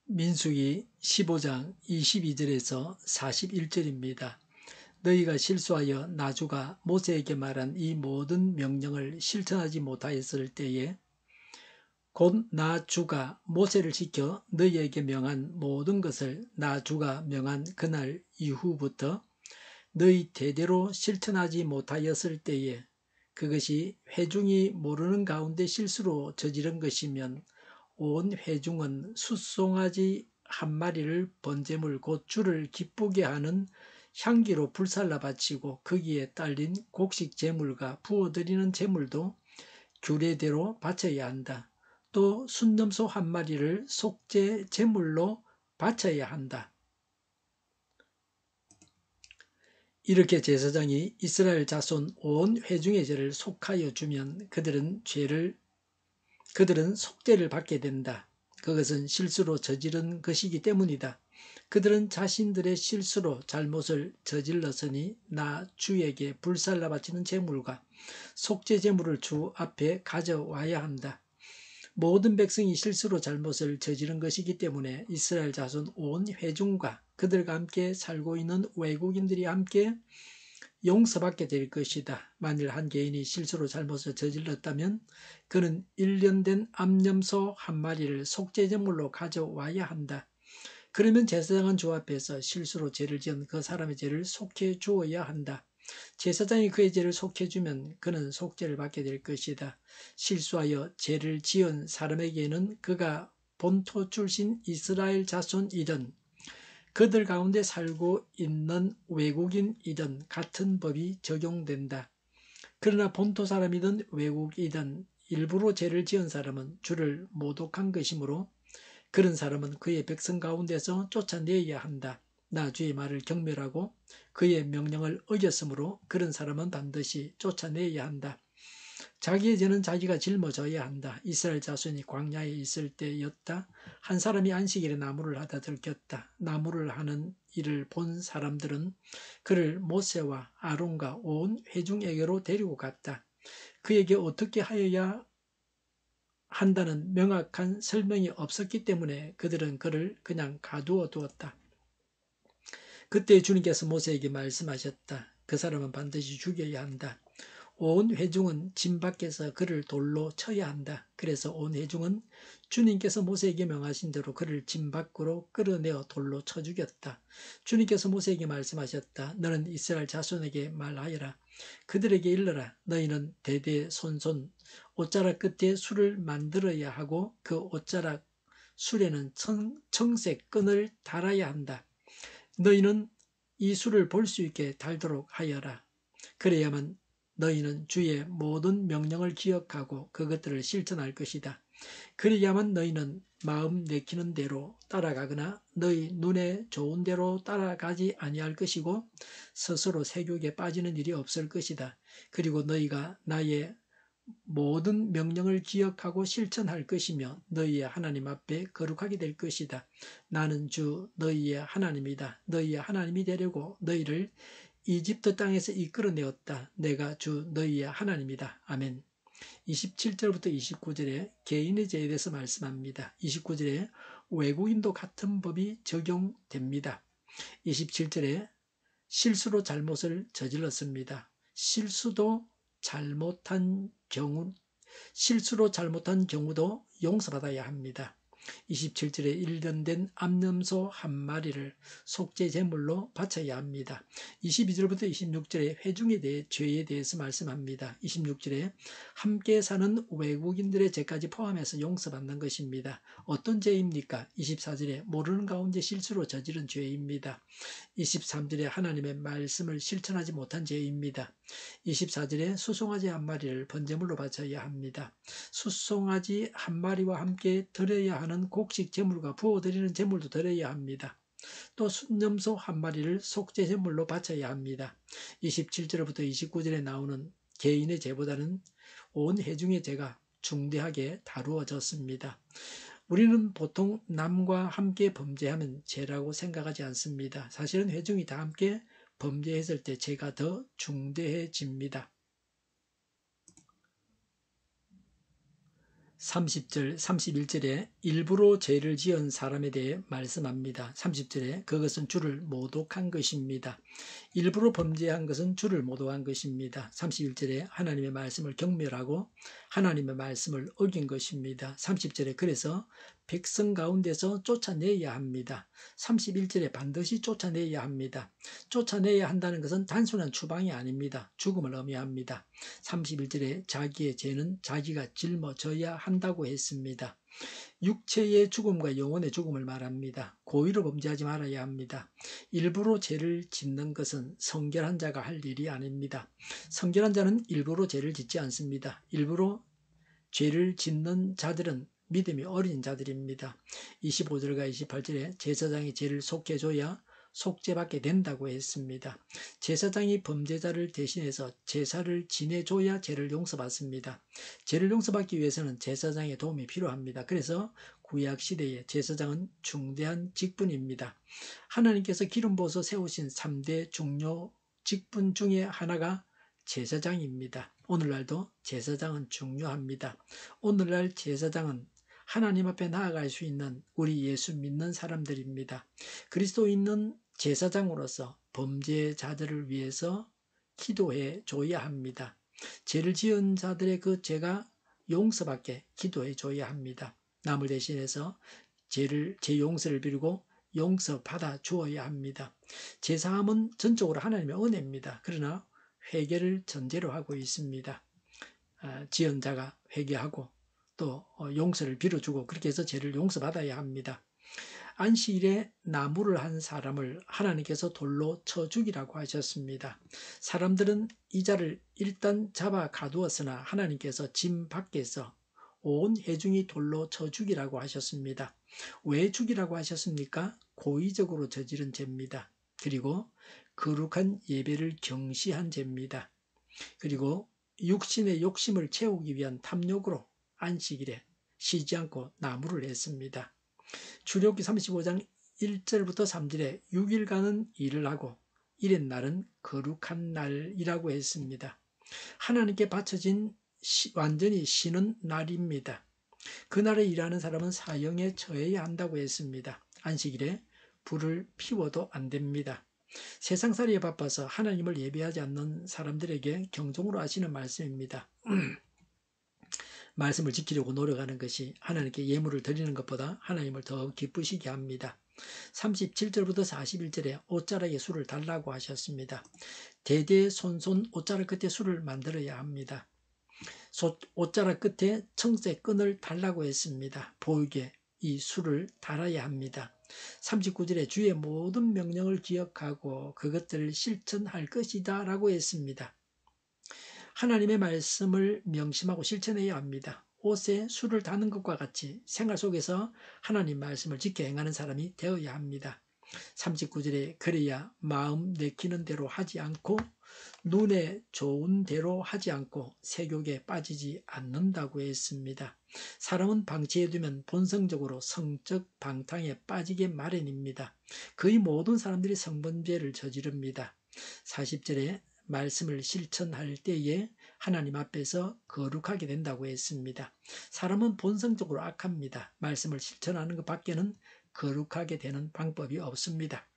민수기 15장 22절에서 41절입니다. 너희가 실수하여 나주가 모세에게 말한 이 모든 명령을 실천하지 못하였을 때에 곧 나주가 모세를 시켜 너희에게 명한 모든 것을 나주가 명한 그날 이후부터 너희 대대로 실천하지 못하였을 때에 그것이 회중이 모르는 가운데 실수로 저지른 것이면 온 회중은 숫송아지 한 마리를 번제물 곧 주를 기쁘게 하는 향기로 불살라 바치고 거기에 딸린 곡식 제물과 부어드리는 제물도 규례대로 바쳐야 한다. 또 순염소 한 마리를 속죄 제물로 바쳐야 한다. 이렇게 제사장이 이스라엘 자손 온 회중의 죄를 속하여 주면 그들은 속죄를 받게 된다. 그것은 실수로 저지른 것이기 때문이다. 그들은 자신들의 실수로 잘못을 저질렀으니 나 주에게 불살라 바치는 제물과 속죄 제물을 주 앞에 가져와야 한다. 모든 백성이 실수로 잘못을 저지른 것이기 때문에 이스라엘 자손 온 회중과 그들과 함께 살고 있는 외국인들이 함께 용서받게 될 것이다. 만일 한 개인이 실수로 잘못을 저질렀다면 그는 1년 된 암염소 한 마리를 속죄제물로 가져와야 한다. 그러면 제사장은 주 앞에서 실수로 죄를 지은 그 사람의 죄를 속해 주어야 한다. 제사장이 그의 죄를 속해주면 그는 속죄를 받게 될 것이다. 실수하여 죄를 지은 사람에게는 그가 본토 출신 이스라엘 자손이든 그들 가운데 살고 있는 외국인이든 같은 법이 적용된다. 그러나 본토 사람이든 외국이든 일부러 죄를 지은 사람은 주를 모독한 것이므로 그런 사람은 그의 백성 가운데서 쫓아내야 한다. 나 주의 말을 경멸하고 그의 명령을 어겼으므로 그런 사람은 반드시 쫓아내야 한다. 자기의 죄는 자기가 짊어져야 한다. 이스라엘 자손이 광야에 있을 때였다. 한 사람이 안식일에 나무를 하다 들켰다. 나무를 하는 일을 본 사람들은 그를 모세와 아론과 온 회중에게로 데리고 갔다. 그에게 어떻게 하여야 한다는 명확한 설명이 없었기 때문에 그들은 그를 그냥 가두어 두었다. 그때 주님께서 모세에게 말씀하셨다. 그 사람은 반드시 죽여야 한다. 온 회중은 진 밖에서 그를 돌로 쳐야 한다. 그래서 온 회중은 주님께서 모세에게 명하신 대로 그를 진 밖으로 끌어내어 돌로 쳐 죽였다. 주님께서 모세에게 말씀하셨다. 너는 이스라엘 자손에게 말하여라. 그들에게 일러라. 너희는 대대손손 옷자락 끝에 술을 만들어야 하고 그 옷자락 술에는 청색 끈을 달아야 한다. 너희는 이 술을 볼 수 있게 달도록 하여라. 그래야만 너희는 주의 모든 명령을 기억하고 그것들을 실천할 것이다. 그래야만 너희는 마음 내키는 대로 따라가거나 너희 눈에 좋은 대로 따라가지 아니할 것이고 스스로 세욕에 빠지는 일이 없을 것이다. 그리고 너희가 나의 모든 명령을 기억하고 실천할 것이며 너희의 하나님 앞에 거룩하게 될 것이다. 나는 주 너희의 하나님이다. 너희의 하나님이 되려고 너희를 이집트 땅에서 이끌어내었다. 내가 주 너희의 하나님이다. 아멘. 27절부터 29절에 개인의 죄에 대해서 말씀합니다. 29절에 외국인도 같은 법이 적용됩니다. 27절에 실수로 잘못을 저질렀습니다. 실수로 잘못한 경우도 용서받아야 합니다. 27절에 1년 된 암염소 한 마리를 속죄 제물로 바쳐야 합니다. 22절부터 26절에 회중에 대해 죄에 대해서 말씀합니다. 26절에 함께 사는 외국인들의 죄까지 포함해서 용서받는 것입니다. 어떤 죄입니까? 24절에 모르는 가운데 실수로 저지른 죄입니다. 23절에 하나님의 말씀을 실천하지 못한 죄입니다. 24절에 수송아지 한 마리를 번제물로 바쳐야 합니다. 수송아지 한 마리와 함께 드려야 하는 곡식 제물과 부어드리는 제물도 드려야 합니다. 또 순염소 한 마리를 속죄 제물로 바쳐야 합니다. 27절부터 29절에 나오는 개인의 죄보다는 온 회중의 죄가 중대하게 다루어졌습니다. 우리는 보통 남과 함께 범죄하면 죄라고 생각하지 않습니다. 사실은 회중이 다 함께 범죄했을 때 죄가 더 중대해집니다. 30절, 31절에 일부러 죄를 지은 사람에 대해 말씀합니다. 30절에 그것은 주를 모독한 것입니다. 일부러 범죄한 것은 주를 모독한 것입니다. 31절에 하나님의 말씀을 경멸하고 하나님의 말씀을 어긴 것입니다. 30절에 그래서 백성 가운데서 쫓아내야 합니다. 31절에 반드시 쫓아내야 합니다. 쫓아내야 한다는 것은 단순한 추방이 아닙니다. 죽음을 의미합니다. 31절에 자기의 죄는 자기가 짊어져야 한다고 했습니다. 육체의 죽음과 영혼의 죽음을 말합니다. 고의로 범죄하지 말아야 합니다. 일부러 죄를 짓는 것은 성결한 자가 할 일이 아닙니다. 성결한 자는 일부러 죄를 짓지 않습니다. 일부러 죄를 짓는 자들은 믿음이 어린 자들입니다. 25절과 28절에 제사장이 죄를 속해줘야 속죄받게 된다고 했습니다. 제사장이 범죄자를 대신해서 제사를 지내줘야 죄를 용서받습니다. 죄를 용서받기 위해서는 제사장의 도움이 필요합니다. 그래서 구약시대의 제사장은 중대한 직분입니다. 하나님께서 기름 부어서 세우신 3대 중요 직분 중에 하나가 제사장입니다. 오늘날도 제사장은 중요합니다. 오늘날 제사장은 하나님 앞에 나아갈 수 있는 우리 예수 믿는 사람들입니다. 그리스도인은 제사장으로서 범죄자들을 위해서 기도해 줘야 합니다. 죄를 지은 자들의 그 죄가 용서받게 기도해 줘야 합니다. 남을 대신해서 죄 용서를 빌고 용서받아 주어야 합니다. 제사함은 전적으로 하나님의 은혜입니다. 그러나 회개를 전제로 하고 있습니다. 지은 자가 회개하고 또 용서를 빌어주고 그렇게 해서 죄를 용서받아야 합니다. 안식일에 나무를 한 사람을 하나님께서 돌로 쳐 죽이라고 하셨습니다. 사람들은 이 자를 일단 잡아 가두었으나 하나님께서 짐 밖에서 온 회중이 돌로 쳐 죽이라고 하셨습니다. 왜 죽이라고 하셨습니까? 고의적으로 저지른 죄입니다. 그리고 거룩한 예배를 경시한 죄입니다. 그리고 육신의 욕심을 채우기 위한 탐욕으로 안식일에 쉬지 않고 나무를 했습니다. 출애굽기 35장 1절부터 3절에 6일간은 일을 하고 일의 날은 거룩한 날이라고 했습니다. 하나님께 바쳐진 완전히 쉬는 날입니다. 그날에 일하는 사람은 사형에 처해야 한다고 했습니다. 안식일에 불을 피워도 안 됩니다. 세상살이에 바빠서 하나님을 예배하지 않는 사람들에게 경종으로 하시는 말씀입니다. 말씀을 지키려고 노력하는 것이 하나님께 예물을 드리는 것보다 하나님을 더 기쁘시게 합니다. 37절부터 41절에 옷자락에 술을 달라고 하셨습니다. 대대손손 옷자락 끝에 술을 만들어야 합니다. 옷자락 끝에 청색 끈을 달라고 했습니다. 보이게 이 술을 달아야 합니다. 39절에 주의 모든 명령을 기억하고 그것들을 실천할 것이다 라고 했습니다. 하나님의 말씀을 명심하고 실천해야 합니다. 옷에 술을 다는 것과 같이 생활 속에서 하나님 말씀을 지켜 행하는 사람이 되어야 합니다. 39절에 그래야 마음 내키는 대로 하지 않고 눈에 좋은 대로 하지 않고 세욕에 빠지지 않는다고 했습니다. 사람은 방치해두면 본성적으로 성적 방탕에 빠지게 마련입니다. 거의 모든 사람들이 성범죄를 저지릅니다. 40절에 말씀을 실천할 때에 하나님 앞에서 거룩하게 된다고 했습니다. 사람은 본성적으로 악합니다. 말씀을 실천하는 것 밖에는 거룩하게 되는 방법이 없습니다.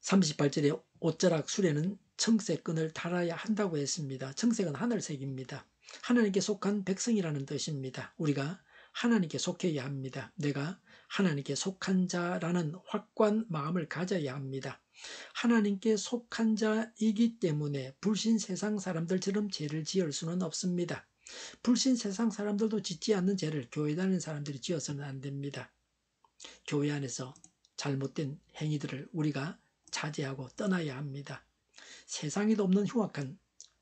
38절에 옷자락 술에는 청색 끈을 달아야 한다고 했습니다. 청색은 하늘색입니다. 하나님께 속한 백성이라는 뜻입니다. 우리가 하나님께 속해야 합니다. 내가 하나님께 속한 자라는 확고한 마음을 가져야 합니다. 하나님께 속한 자이기 때문에 불신 세상 사람들처럼 죄를 지을 수는 없습니다. 불신 세상 사람들도 짓지 않는 죄를 교회 다니는 사람들이 지어서는 안 됩니다. 교회 안에서 잘못된 행위들을 우리가 자제하고 떠나야 합니다. 세상에도 없는 흉악한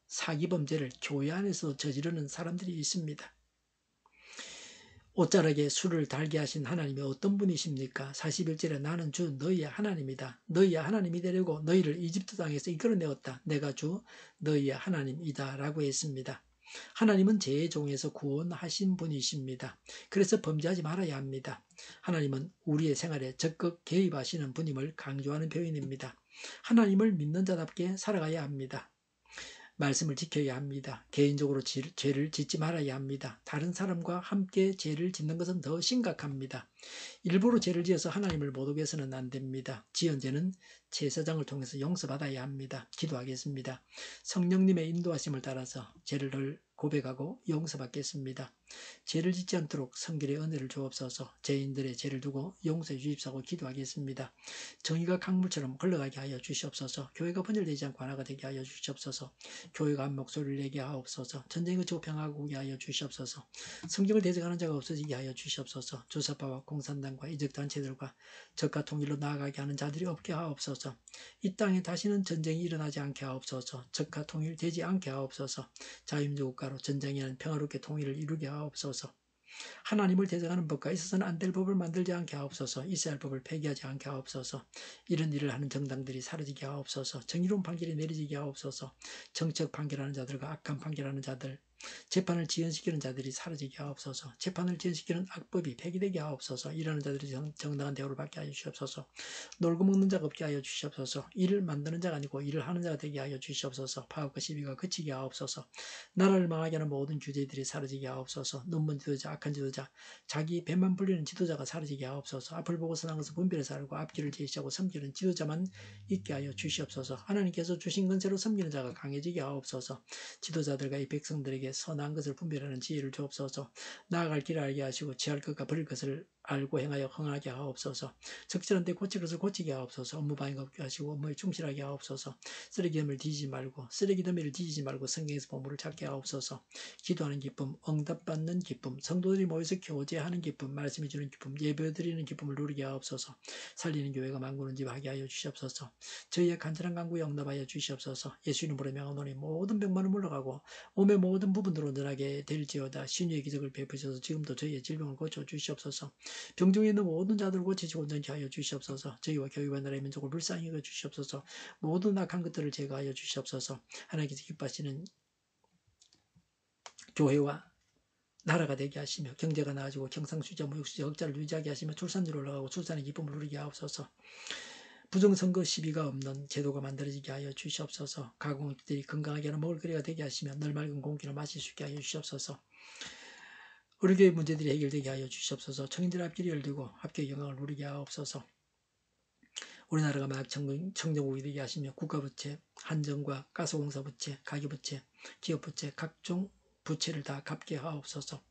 사기범죄를 교회 안에서 저지르는 사람들이 있습니다. 옷자락에 술을 달게 하신 하나님이 어떤 분이십니까? 41절에 나는 주 너희의 하나님이다. 너희의 하나님이 되려고 너희를 이집트 땅에서 이끌어내었다. 내가 주 너희의 하나님이다 라고 했습니다. 하나님은 죄의 종에서 구원하신 분이십니다. 그래서 범죄하지 말아야 합니다. 하나님은 우리의 생활에 적극 개입하시는 분임을 강조하는 표현입니다. 하나님을 믿는 자답게 살아가야 합니다. 말씀을 지켜야 합니다. 개인적으로 죄를 짓지 말아야 합니다. 다른 사람과 함께 죄를 짓는 것은 더 심각합니다. 일부러 죄를 지어서 하나님을 못 오게 해서는 안 됩니다. 지은 죄는 제사장을 통해서 용서받아야 합니다. 기도하겠습니다. 성령님의 인도하심을 따라서 죄를 늘 고백하고 용서받겠습니다. 죄를 짓지 않도록 성결의 은혜를 주옵소서. 죄인들의 죄를 두고 용서해 주십사고 기도하겠습니다. 정의가 강물처럼 흘러가게 하여 주시옵소서. 교회가 분열되지 않고 하나가 되게 하여 주시옵소서. 교회가 한 목소리를 내게 하옵소서. 전쟁이 그치고 평화가 오게 하여 주시옵소서. 성경을 대적하는 자가 없어지게 하여 주시옵소서. 주사파와 공산당과 이적단체들과 적과 통일로 나아가게 하는 자들이 없게 하옵소서. 이 땅에 다시는 전쟁이 일어나지 않게 하옵소서. 적과 통일되지 않게 하옵소서. 자유민주 국가로 전쟁에는 평화롭게 통일을 이루게 하옵소서. 하나님을 대적하는 법과 있어서는 안 될 법을 만들지 않게 하옵소서. 있어야 할 법을 폐기하지 않게 하옵소서. 이런 일을 하는 정당들이 사라지게 하옵소서. 정의로운 판결이 내려지게 하옵소서. 정책 판결하는 자들과 악한 판결하는 자들, 재판을 지연시키는 자들이 사라지게 하옵소서. 재판을 지연시키는 악법이 폐기되게 하옵소서. 일하는 자들이 정당한 대우를 받게 하여 주시옵소서. 놀고 먹는 자가 없게 하여 주시옵소서. 일을 만드는 자가 아니고 일을 하는 자가 되게 하여 주시옵소서. 파업과 시비가 그치게 하옵소서. 나라를 망하게 하는 모든 주제들이 사라지게 하옵소서. 눈먼 지도자, 악한 지도자, 자기 배만 불리는 지도자가 사라지게 하옵소서. 앞을 보고 선한 것을 분별해서 알고 앞길을 제시하고 섬기는 지도자만 있게 하여 주시옵소서. 하나님께서 주신 권세로 섬기는 자가 강해지게 하옵소서. 지도자들과 이 백성들에게 선한 것을 분별하는 지혜를 주옵소서. 나아갈 길을 알게 하시고 취할 것과 버릴 것을 알고 행하여 흥하게 하옵소서. 적절한 데 고칠 것을 고치게 하옵소서. 업무 방해가 없게 하시고 업무에 충실하게 하옵소서. 쓰레기 더미를 뒤지지 말고 성경에서 보물을 찾게 하옵소서. 기도하는 기쁨, 응답받는 기쁨, 성도들이 모여서 교제하는 기쁨, 말씀해 주는 기쁨, 예배드리는 기쁨을 누리게 하옵소서. 살리는 교회가 만구는 집 하게 하여 주시옵소서. 저희의 간절한 간구에 응답하여 주시옵소서. 예수 이름으로 명하노니 모든 병만은 물러가고 몸의 모든 부분으로 온전하게 될지어다. 신유의 기적을 베푸셔서 지금도 저희의 질병을 고쳐 주시옵소서. 병중에 있는 모든 자들을 고치시고 온전케 하여 주시옵소서. 저희와 교회와 나라의 민족을 불쌍히 여겨 주시옵소서. 모든 악한 것들을 제거하여 주시옵소서. 하나님께서 기뻐하시는 교회와 나라가 되게 하시며 경제가 나아지고 경상수지와 무역수지 흑자를 유지하게 하시며 출산율 올라가고 출산의 기쁨을 누리게 하옵소서. 부정선거 시비가 없는 제도가 만들어지게 하여 주시옵소서. 가공업들이 건강하게 하는 먹을거리가 되게 하시며 늘 맑은 공기를 마실 수 있게 하여 주시옵소서. 의료계의 문제들이 해결되게 하여 주시옵소서. 청인들 앞길이 열리고 합격의 영광을 누리게 하옵소서. 우리나라가 마약 청정국이 되게 하시며 국가부채, 한정과 가스공사부채, 가계부채, 기업부채, 각종 부채를 다 갚게 하옵소서.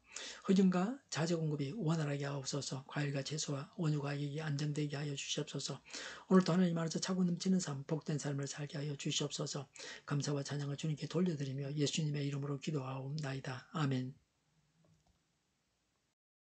흑연과 자재 공급이 원활하게 하옵소서. 과일과 채소와 원유 가격이 안정되게 하여 주시옵소서. 오늘도 하나님 안에서 차고 넘치는 삶, 복된 삶을 살게 하여 주시옵소서. 감사와 찬양을 주님께 돌려드리며 예수님의 이름으로 기도하옵나이다. 아멘.